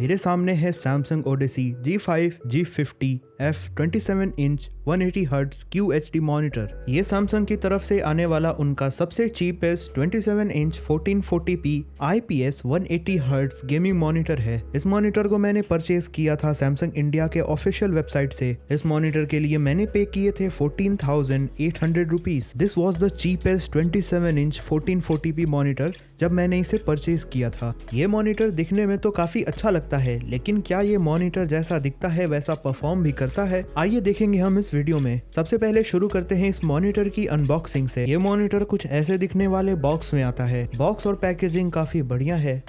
मेरे सामने है Samsung Odyssey G5 G50 F27 inch 180 hertz QHD monitor. ये Samsung की तरफ से आने वाला उनका सबसे cheapest 27 inch 1440p IPS 180 hertz gaming monitor है। इस मॉनिटर को मैंने परचेज किया था Samsung इंडिया के ऑफिशियल वेबसाइट से। इस मॉनिटर के लिए मैंने पे किए थे 14,800 rupees. This was the cheapest 27 inch 1440p monitor जब मैंने इसे परचेज किया था। ये मॉनिटर दिखने में तो काफी अच्छा लगता है, लेकिन क्या ये मॉनिटर जैसा दिखता है वैसा परफॉर्म भी करता है? आइए देखेंगे हम इस वीडियो में। सबसे पहले शुरू करते हैं इस मॉनिटर की अनबॉक्सिंग से। ये मॉनिटर कुछ ऐसे दिखने वाले बॉक्स में आता है। बॉक्स और पैकेजिंग काफी बढ़िया है।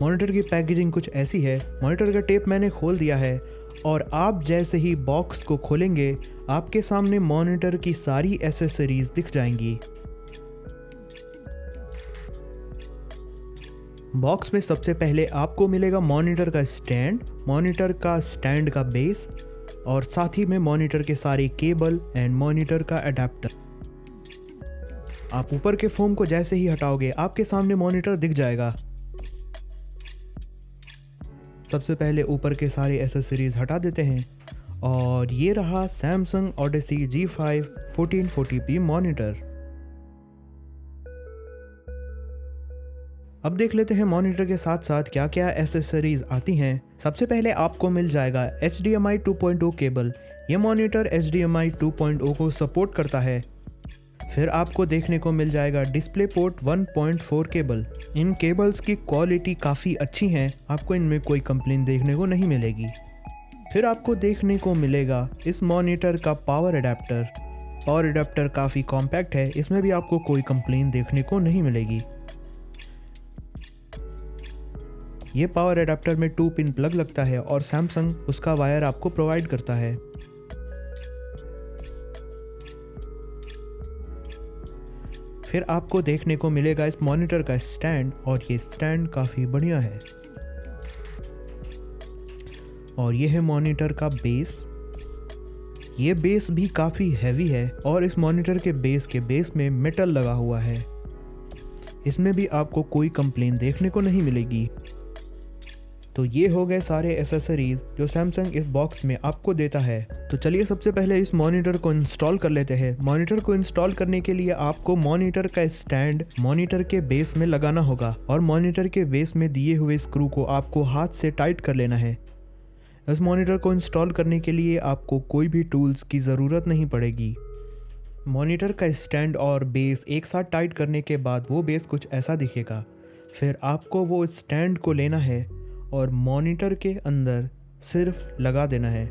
मॉनिटर की पैकेजिंग कुछ ऐसी है। मॉनिटर का टेप मैंने खोल दिया है और आप जैसे ही बॉक्स को खोलेंगे आपके सामने मॉनिटर की सारी एसेसरीज दिख जाएंगी। बॉक्स में सबसे पहले आपको मिलेगा मॉनिटर का स्टैंड, मॉनिटर का स्टैंड का बेस और साथ ही में मॉनिटर के सारे केबल एंड मॉनिटर का अडेप्टर। आप ऊपर के फोम को जैसे ही हटाओगे आपके सामने मॉनिटर दिख जाएगा। सबसे पहले ऊपर के सारे एसेसरीज हटा देते हैं और ये रहा Samsung Odyssey G5 1440p monitor. अब देख लेते हैं मॉनिटर के साथ साथ क्या क्या एसेसरीज आती हैं। सबसे पहले आपको मिल जाएगा HDMI 2.0 केबल। ये मॉनिटर HDMI 2.0 को सपोर्ट करता है। फिर आपको देखने को मिल जाएगा डिस्प्ले पोर्ट 1.4 केबल। इन केबल्स की क्वालिटी काफ़ी अच्छी है, आपको इनमें कोई कंप्लेन देखने को नहीं मिलेगी। फिर आपको देखने को मिलेगा इस मॉनिटर का पावर अडेप्टर। पावर अडेप्टर काफ़ी कॉम्पैक्ट है, इसमें भी आपको कोई कंप्लेन देखने को नहीं मिलेगी। ये पावर अडेप्टर में 2 पिन प्लग लगता है और Samsung उसका वायर आपको प्रोवाइड करता है। फिर आपको देखने को मिलेगा इस मॉनिटर का स्टैंड और ये स्टैंड काफ़ी बढ़िया है। और ये है मॉनिटर का बेस। ये बेस भी काफ़ी हैवी है और इस मॉनिटर के बेस में मेटल लगा हुआ है। इसमें भी आपको कोई कंप्लेन देखने को नहीं मिलेगी। तो ये हो गए सारे एसेसरीज जो Samsung इस बॉक्स में आपको देता है। तो चलिए सबसे पहले इस मॉनिटर को इंस्टॉल कर लेते हैं। मॉनिटर को इंस्टॉल करने के लिए आपको मॉनिटर का स्टैंड मॉनिटर के बेस में लगाना होगा और मॉनिटर के बेस में दिए हुए स्क्रू को आपको हाथ से टाइट कर लेना है। इस मॉनिटर को इंस्टॉल करने के लिए आपको कोई भी टूल्स की ज़रूरत नहीं पड़ेगी। मॉनिटर का स्टैंड और बेस एक साथ टाइट करने के बाद वो बेस कुछ ऐसा दिखेगा। फिर आपको वो स्टैंड को लेना है और मॉनिटर के अंदर सिर्फ लगा देना है।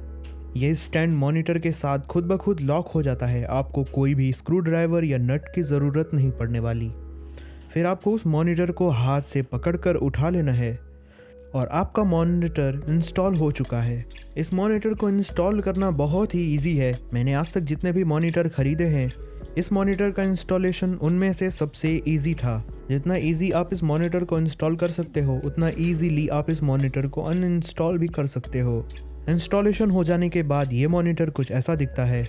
ये स्टैंड मॉनिटर के साथ खुद ब खुद लॉक हो जाता है, आपको कोई भी स्क्रू ड्राइवर या नट की ज़रूरत नहीं पड़ने वाली। फिर आपको उस मॉनिटर को हाथ से पकड़कर उठा लेना है और आपका मॉनिटर इंस्टॉल हो चुका है। इस मॉनिटर को इंस्टॉल करना बहुत ही ईजी है। मैंने आज तक जितने भी मॉनिटर खरीदे हैं इस मॉनिटर का इंस्टॉलेशन उनमें से सबसे ईजी था। जितना ईजी आप इस मॉनिटर को इंस्टॉल कर सकते हो उतना ईजीली आप इस मॉनिटर को अनइंस्टॉल भी कर सकते हो। इंस्टॉलेशन हो जाने के बाद ये मॉनिटर कुछ ऐसा दिखता है।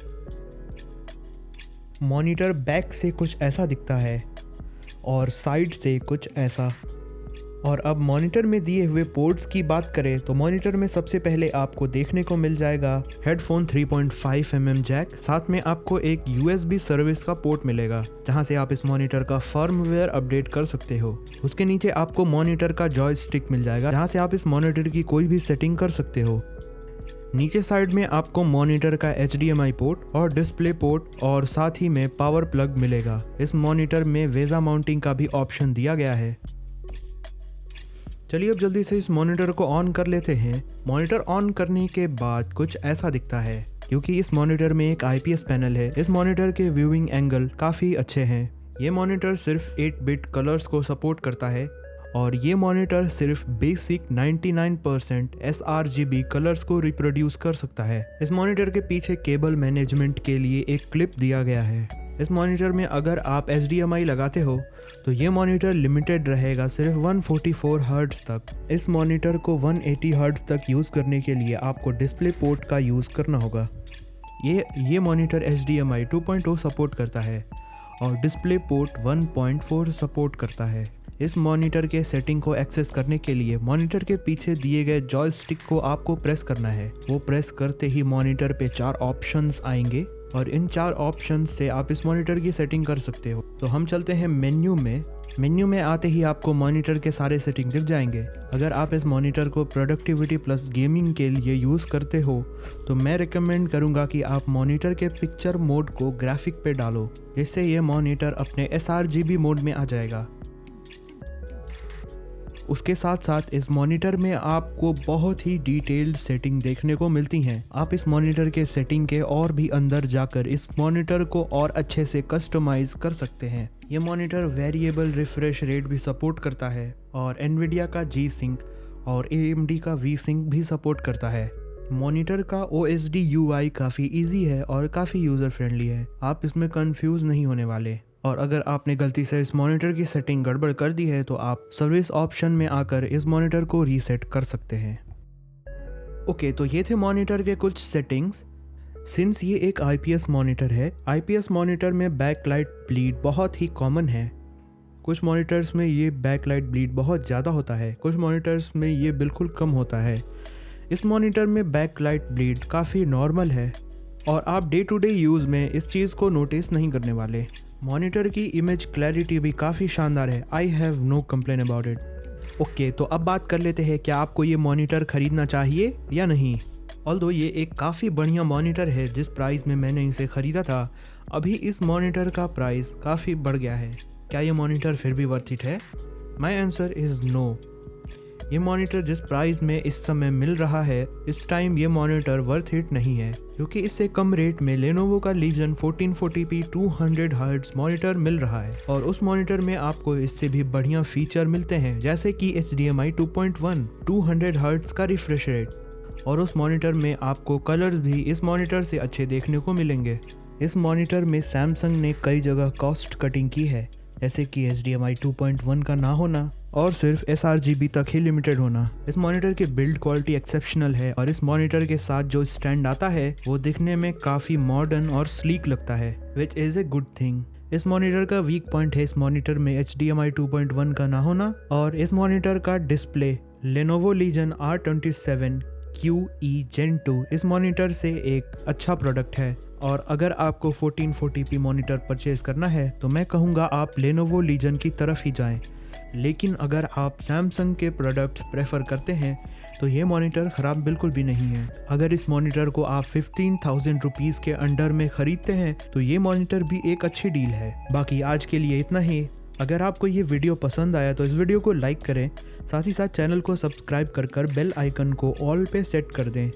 मॉनिटर बैक से कुछ ऐसा दिखता है और साइड से कुछ ऐसा। और अब मॉनिटर में दिए हुए पोर्ट्स की बात करें तो मॉनिटर में सबसे पहले आपको देखने को मिल जाएगा हेडफोन 3.5 mm जैक। साथ में आपको एक USB सर्विस का पोर्ट मिलेगा जहां से आप इस मॉनिटर का फर्मवेयर अपडेट कर सकते हो। उसके नीचे आपको मॉनिटर का जॉयस्टिक मिल जाएगा जहां से आप इस मॉनिटर की कोई भी सेटिंग कर सकते हो। नीचे साइड में आपको मॉनिटर का HDMI पोर्ट और डिस्प्ले पोर्ट और साथ ही में पावर प्लग मिलेगा। इस मॉनिटर में वेजा माउंटिंग का भी ऑप्शन दिया गया है। चलिए अब जल्दी से इस मॉनिटर को ऑन कर लेते हैं। मॉनिटर ऑन करने के बाद कुछ ऐसा दिखता है। क्योंकि इस मॉनिटर में एक IPS पैनल है, इस मॉनिटर के व्यूइंग एंगल काफ़ी अच्छे हैं। ये मॉनिटर सिर्फ 8 बिट कलर्स को सपोर्ट करता है और ये मॉनिटर सिर्फ बेसिक 99% sRGB कलर्स को रिप्रोड्यूस कर सकता है। इस मॉनिटर के पीछे केबल मैनेजमेंट के लिए एक क्लिप दिया गया है। इस मॉनिटर में अगर आप HDMI लगाते हो तो ये मॉनिटर लिमिटेड रहेगा सिर्फ 144 हर्ट्ज तक। इस मॉनिटर को 180 हर्ट्ज तक यूज़ करने के लिए आपको डिस्प्ले पोर्ट का यूज़ करना होगा। ये मॉनिटर HDMI 2.0 सपोर्ट करता है और डिस्प्ले पोर्ट 1.4 सपोर्ट करता है। इस मॉनिटर के सेटिंग को एक्सेस करने के लिए मॉनिटर के पीछे दिए गए जॉयस्टिक को आपको प्रेस करना है। वो प्रेस करते ही मॉनिटर पे 4 ऑप्शंस आएंगे और इन 4 ऑप्शंस से आप इस मॉनिटर की सेटिंग कर सकते हो। तो हम चलते हैं मेन्यू में आते ही आपको मॉनिटर के सारे सेटिंग दिख जाएंगे। अगर आप इस मॉनिटर को प्रोडक्टिविटी प्लस गेमिंग के लिए यूज़ करते हो तो मैं रिकमेंड करूँगा कि आप मॉनिटर के पिक्चर मोड को ग्राफिक पे डालो, जिससे ये मॉनिटर अपने sRGB मोड में आ जाएगा। उसके साथ साथ इस मॉनिटर में आपको बहुत ही डिटेल्ड सेटिंग देखने को मिलती हैं। आप इस मॉनिटर के सेटिंग के और भी अंदर जाकर इस मॉनिटर को और अच्छे से कस्टमाइज कर सकते हैं। ये मॉनिटर वेरिएबल रिफ्रेश रेट भी सपोर्ट करता है और एनवीडिया का G-Sync और AMD का V-Sync भी सपोर्ट करता है। मॉनिटर का OSD UI काफ़ी इजी है और काफ़ी यूज़र फ्रेंडली है। आप इसमें कंफ्यूज नहीं होने वाले। और अगर आपने गलती से इस मॉनिटर की सेटिंग गड़बड़ कर दी है तो आप सर्विस ऑप्शन में आकर इस मॉनिटर को रीसेट कर सकते हैं। ओके, तो ये थे मॉनिटर के कुछ सेटिंग्स। सिंस ये एक IPS मॉनिटर है, IPS मॉनिटर में बैकलाइट ब्लीड बहुत ही कॉमन है। कुछ मॉनिटर्स में ये बैकलाइट ब्लीड बहुत ज़्यादा होता है, कुछ मॉनिटर्स में ये बिल्कुल कम होता है। इस मॉनिटर में बैकलाइट ब्लीड काफ़ी नॉर्मल है और आप डे टू डे यूज़ में इस चीज़ को नोटिस नहीं करने वाले। मॉनिटर की इमेज क्लैरिटी भी काफ़ी शानदार है। I have no complain about it. Okay, तो अब बात कर लेते हैं क्या आपको ये मॉनिटर ख़रीदना चाहिए या नहीं। ऑल्दो ये एक काफ़ी बढ़िया मॉनिटर है, जिस प्राइस में मैंने इसे ख़रीदा था अभी इस मॉनिटर का प्राइस काफ़ी बढ़ गया है। क्या ये मॉनिटर फिर भी वर्थ इट है? My answer is no. ये मॉनिटर जिस प्राइस में इस समय मिल रहा है, इस टाइम ये मॉनिटर वर्थ इट नहीं है, क्योंकि इससे कम रेट में लेनोवो का लीजन 1440p 200 हर्ट्ज मॉनिटर मिल रहा है और उस मॉनिटर में आपको इससे भी बढ़िया फीचर मिलते हैं, जैसे कि HDMI 2.1, 200 हर्ट्ज का रिफ्रेश रेट, और उस मॉनिटर में आपको कलर्स भी इस मॉनिटर से अच्छे देखने को मिलेंगे। इस मॉनिटर में सैमसंग ने कई जगह कॉस्ट कटिंग की है, जैसे कि HDMI 2.1 का ना होना और सिर्फ sRGB तक ही लिमिटेड होना। इस मॉनिटर की बिल्ड क्वालिटी एक्सेप्शनल है और इस मॉनिटर के साथ जो स्टैंड आता है वो दिखने में काफ़ी मॉडर्न और स्लीक लगता है, which is a good thing. इस मॉनिटर का वीक पॉइंट है इस मॉनिटर में HDMI 2.1 का ना होना और इस मॉनिटर का display Lenovo Legion R27 QE Gen 2 इस मॉनिटर से एक अच्छा प्रोडक्ट है। और अगर आपको 1440p मॉनिटर परचेज करना है तो मैं कहूँगा आप Lenovo Legion की तरफ ही जाएं। लेकिन अगर आप सैमसंग के प्रोडक्ट्स प्रेफर करते हैं तो ये मॉनिटर ख़राब बिल्कुल भी नहीं है। अगर इस मॉनिटर को आप 15,000 रुपीज़ के अंडर में ख़रीदते हैं तो ये मॉनिटर भी एक अच्छी डील है। बाकी आज के लिए इतना ही। अगर आपको ये वीडियो पसंद आया तो इस वीडियो को लाइक करें, साथ ही साथ चैनल को सब्सक्राइब कर बेल आइकन को ऑल पे सेट कर दें।